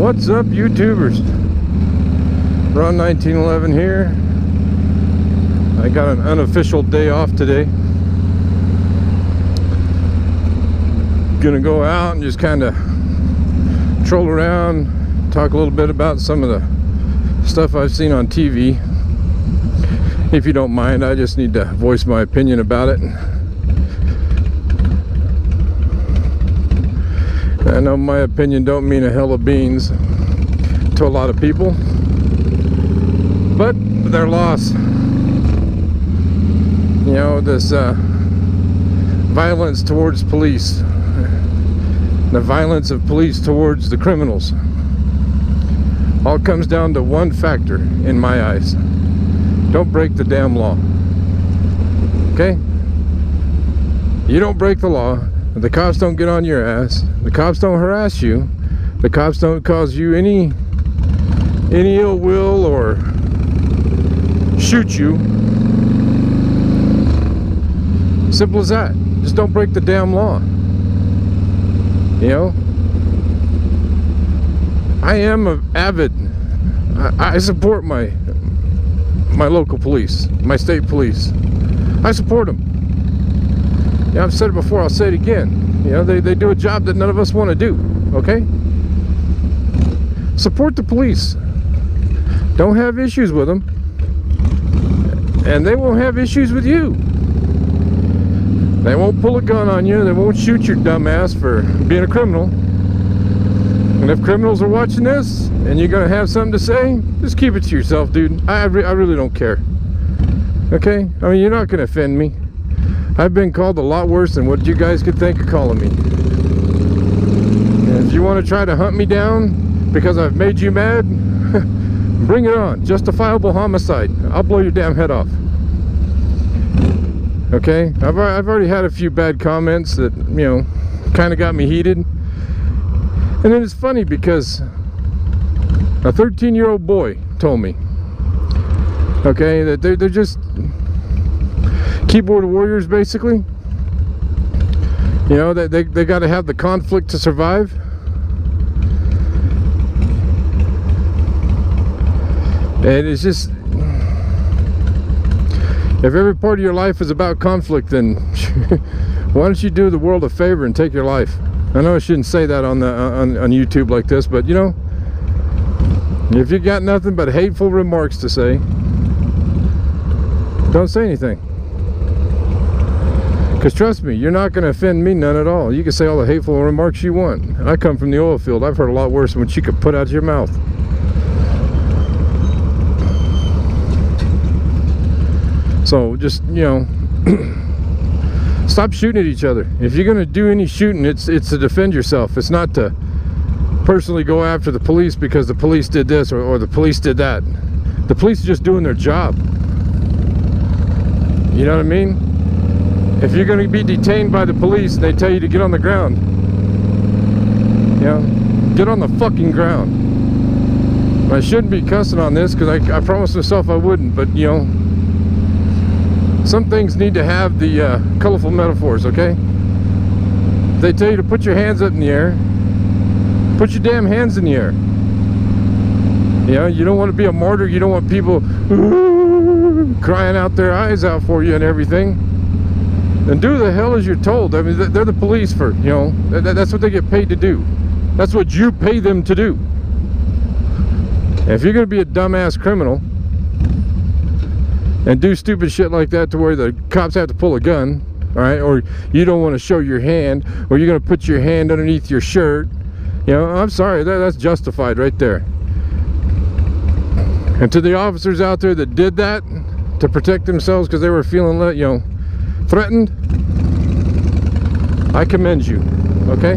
What's up, YouTubers? Ron 1911 here. I got an unofficial day off today. Gonna go out and just kind of troll around, talk a little bit about some of the stuff I've seen on TV. If you don't mind, I just need to voice my opinion about it. I know my opinion don't mean a hell of beans to a lot of people, but they're lost. You know, this violence towards police, the violence of police towards the criminals, all comes down to one factor in my eyes: don't break the damn law. Okay? You don't break the law, the cops don't get on your ass, the cops don't harass you, the cops don't cause you any ill will or shoot you. Simple as that. Just don't break the damn law. You know, I am an avid, I support my local police, my state police. I support them. Yeah, I've said it before, I'll say it again. You know, they do a job that none of us want to do, okay? Support the police. Don't have issues with them, and they won't have issues with you. They won't pull a gun on you. They won't shoot your dumb ass for being a criminal. And if criminals are watching this and you're going to have something to say, just keep it to yourself, dude. I really don't care. Okay? I mean, you're not going to offend me. I've been called a lot worse than what you guys could think of calling me. And if you want to try to hunt me down because I've made you mad, bring it on. Justifiable homicide. I'll blow your damn head off. Okay? I've already had a few bad comments that, you know, kind of got me heated. And then it's funny because a 13-year-old boy told me, okay, that they're just keyboard warriors, basically. You know, they got to have the conflict to survive. And it's just, if every part of your life is about conflict, then why don't you do the world a favor and take your life? I know I shouldn't say that on YouTube like this, but you know, if you got nothing but hateful remarks to say, don't say anything. Because trust me, you're not going to offend me none at all. You can say all the hateful remarks you want. I come from the oil field. I've heard a lot worse than what you could put out of your mouth. So just, you know, stop shooting at each other. If you're going to do any shooting, it's to defend yourself. It's not to personally go after the police because the police did this or the police did that. The police are just doing their job. You know what I mean? If you're going to be detained by the police and they tell you to get on the ground, you know, get on the fucking ground. I shouldn't be cussing on this because I promised myself I wouldn't, but you know, some things need to have the colorful metaphors, okay? If they tell you to put your hands up in the air, put your damn hands in the air. You know, you don't want to be a martyr. You don't want people crying out their eyes out for you and everything. And do the hell as you're told. I mean, they're the police for, you know, that's what they get paid to do. That's what you pay them to do. And if you're going to be a dumbass criminal and do stupid shit like that to where the cops have to pull a gun, all right, or you don't want to show your hand, or you're going to put your hand underneath your shirt, you know, I'm sorry, that's justified right there. And to the officers out there that did that to protect themselves because they were feeling, you know, threatened, I commend you, okay?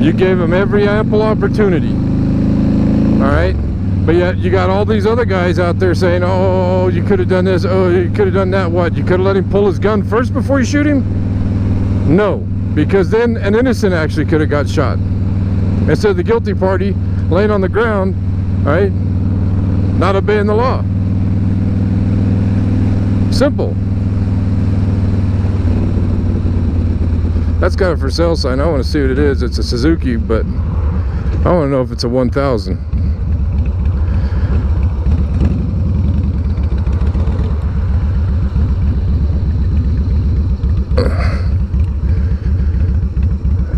You gave them every ample opportunity, all right? But yet you got all these other guys out there saying, oh, you could have done this, oh, you could have done that. What, you could have let him pull his gun first before you shoot him? No, because then an innocent actually could have got shot. Instead of the guilty party laying on the ground, all right, not obeying the law. Simple. That's got a for sale sign. I want to see what it is. It's a Suzuki, but I want to know if it's a 1000.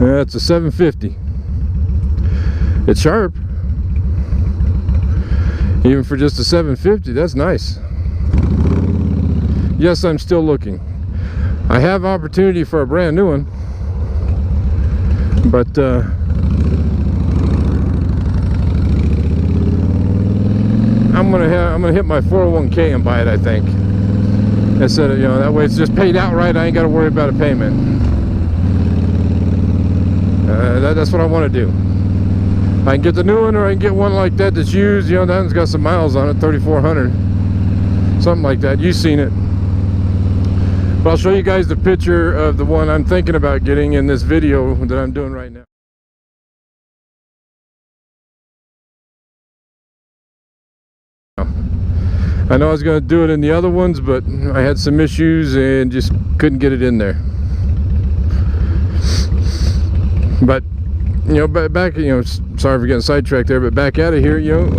Yeah, it's a 750. It's sharp. Even for just a 750, that's nice. Yes, I'm still looking. I have opportunity for a brand new one, but I'm gonna hit my 401k and buy it, I think. Instead of, you know, that way it's just paid outright. I ain't got to worry about a payment. That's what I want to do. I can get the new one, or I can get one like that that's used. You know, that one's got some miles on it, 3,400, something like that. You've seen it. But I'll show you guys the picture of the one I'm thinking about getting in this video that I'm doing right now. I know I was going to do it in the other ones, but I had some issues and just couldn't get it in there. But, you know, back, you know, sorry for getting sidetracked there, but back out of here, you know,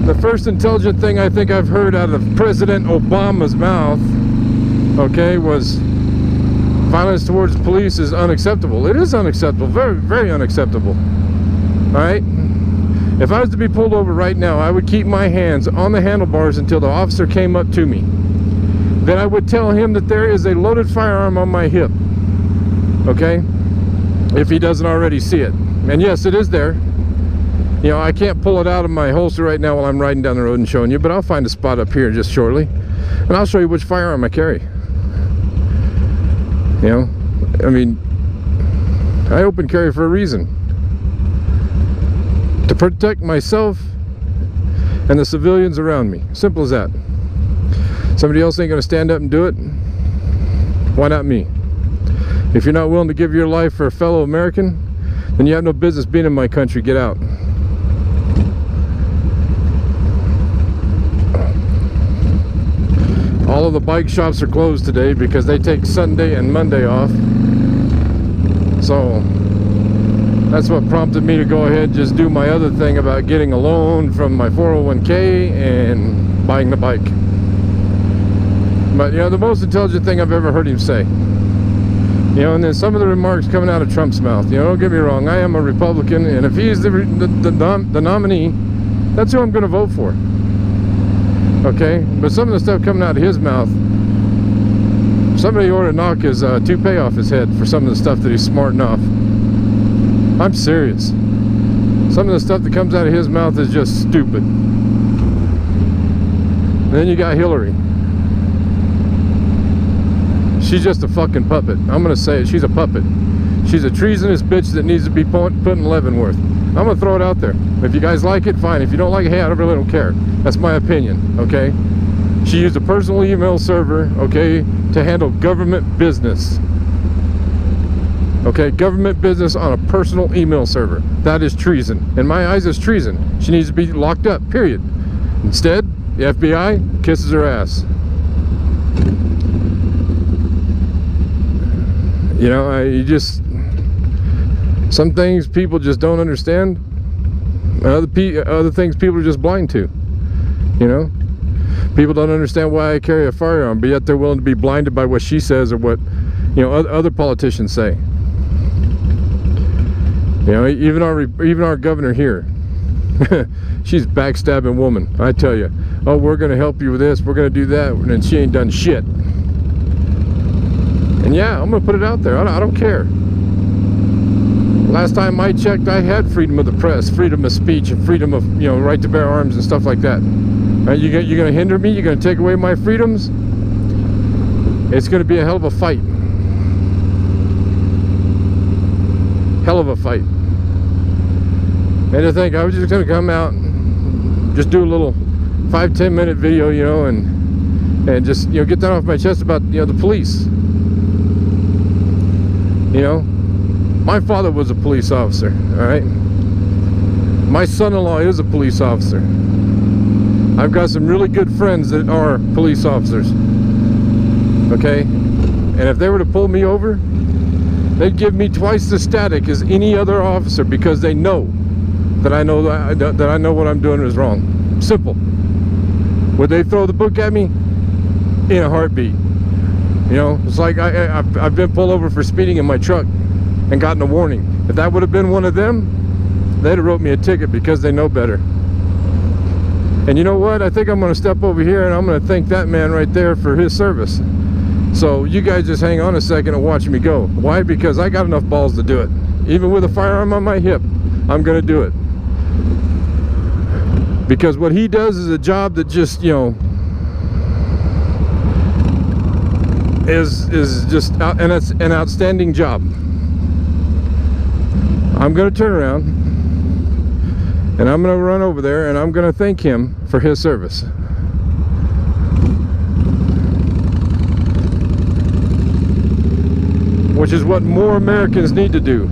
the first intelligent thing I think I've heard out of President Obama's mouth, okay, was violence towards police is unacceptable. It is unacceptable, very, very unacceptable. All right? If I was to be pulled over right now, I would keep my hands on the handlebars until the officer came up to me. Then I would tell him that there is a loaded firearm on my hip, okay, if he doesn't already see it. And yes, it is there. You know, I can't pull it out of my holster right now while I'm riding down the road and showing you, but I'll find a spot up here just shortly, and I'll show you which firearm I carry. You know, I mean, I open carry for a reason. To protect myself and the civilians around me. Simple as that. Somebody else ain't going to stand up and do it. Why not me? If you're not willing to give your life for a fellow American, then you have no business being in my country. Get out. All of the bike shops are closed today because they take Sunday and Monday off. So that's what prompted me to go ahead and just do my other thing about getting a loan from my 401k and buying the bike. But, you know, the most intelligent thing I've ever heard him say. You know, and then some of the remarks coming out of Trump's mouth. You know, don't get me wrong, I am a Republican, and if he's the nominee, that's who I'm going to vote for. Okay? But some of the stuff coming out of his mouth, somebody ought to knock his toupee off his head for some of the stuff that he's smarting off. I'm serious. Some of the stuff that comes out of his mouth is just stupid. And then you got Hillary. She's just a fucking puppet. I'm gonna say it. She's a puppet. She's a treasonous bitch that needs to be put in Leavenworth. I'm gonna throw it out there. If you guys like it, fine. If you don't like it, hey, I really don't care. That's my opinion, okay? She used a personal email server, okay, to handle government business. Okay, government business on a personal email server. That is treason. In my eyes, it's treason. She needs to be locked up, period. Instead, the FBI kisses her ass. You know, some things people just don't understand. Other things people are just blind to. You know, people don't understand why I carry a firearm, but yet they're willing to be blinded by what she says or what, you know, other politicians say. You know, even our governor here, she's a backstabbing woman. I tell you, oh, we're going to help you with this, we're going to do that, and she ain't done shit. And yeah, I'm going to put it out there. I don't care. Last time I checked, I had freedom of the press, freedom of speech, and freedom of, you know, right to bear arms and stuff like that. You're going to hinder me? You're going to take away my freedoms? It's going to be a hell of a fight. Hell of a fight. And to think I was just going to come out and just do a little 5-10 minute video, you know, and just, you know, get that off my chest about, you know, the police. You know, my father was a police officer, all right? My son-in-law is a police officer. I've got some really good friends that are police officers, okay? And if they were to pull me over, they'd give me twice the static as any other officer, because they know that I know what I'm doing is wrong. Simple. Would they throw the book at me? In a heartbeat. You know, it's like I've been pulled over for speeding in my truck and gotten a warning. If that would have been one of them, they'd have wrote me a ticket, because they know better. And you know what? I think I'm going to step over here and I'm going to thank that man right there for his service. So you guys just hang on a second and watch me go. Why? Because I got enough balls to do it. Even with a firearm on my hip, I'm going to do it. Because what he does is a job that just, you know, is just, and it's an outstanding job. I'm going to turn around and I'm going to run over there and I'm going to thank him for his service. Which is what more Americans need to do.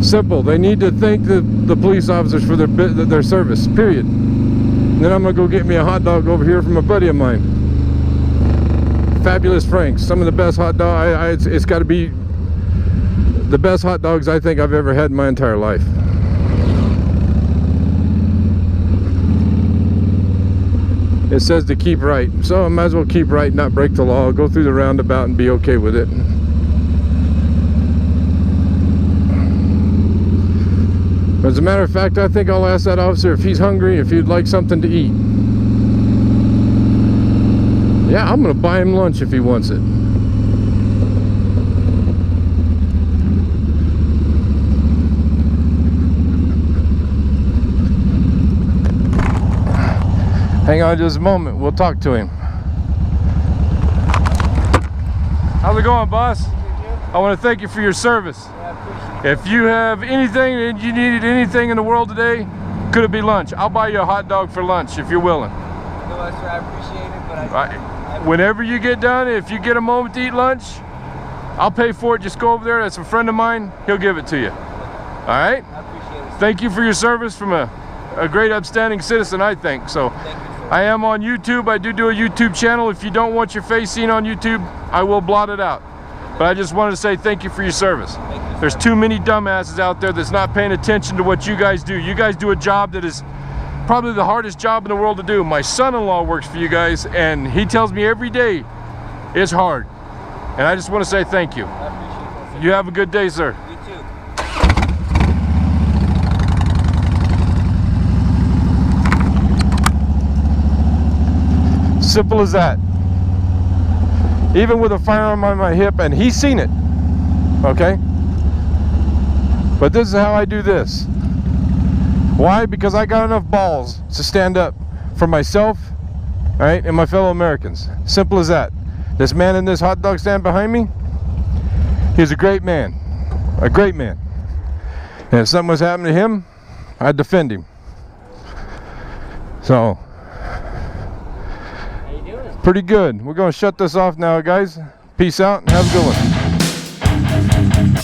Simple. They need to thank the police officers for their service, period. And then I'm going to go get me a hot dog over here from a buddy of mine. Fabulous Franks. Some of the best hot dogs. It's got to be the best hot dogs I think I've ever had in my entire life. It says to keep right, so I might as well keep right, not break the law, go through the roundabout and be okay with it. But as a matter of fact, I think I'll ask that officer if he's hungry, if he'd like something to eat. Yeah, I'm gonna buy him lunch if he wants it. Hang on just a moment, we'll talk to him. How's it going, boss? I want to thank you for your service. Yeah, I appreciate it. If you have anything and you needed anything in the world today, could it be lunch? I'll buy you a hot dog for lunch if you're willing. No, sir, I appreciate it, but Whenever you get done, if you get a moment to eat lunch, I'll pay for it. Just go over there. That's a friend of mine. He'll give it to you. All right? I appreciate it. Thank you for your service from a great upstanding citizen, I think. So Thank you, sir. I am on YouTube. I do a YouTube channel. If you don't want your face seen on YouTube, I will blot it out. But I just wanted to say thank you for your service. Thank you, There's sir. too many dumbasses out there that's not paying attention to what you guys do. You guys do a job that is probably the hardest job in the world to do. My son-in-law works for you guys, and he tells me every day it's hard. And I just want to say thank you. I appreciate that, sir. You have a good day, sir. You too. Simple as that. Even with a firearm on my hip, and he's seen it. Okay? But this is how I do this. Why? Because I got enough balls to stand up for myself, all right, and my fellow Americans. Simple as that. This man in this hot dog stand behind me, he's a great man. A great man. And if something was happening to him, I'd defend him. So, How you doing? pretty good. We're going to shut this off now, guys. Peace out and have a good one.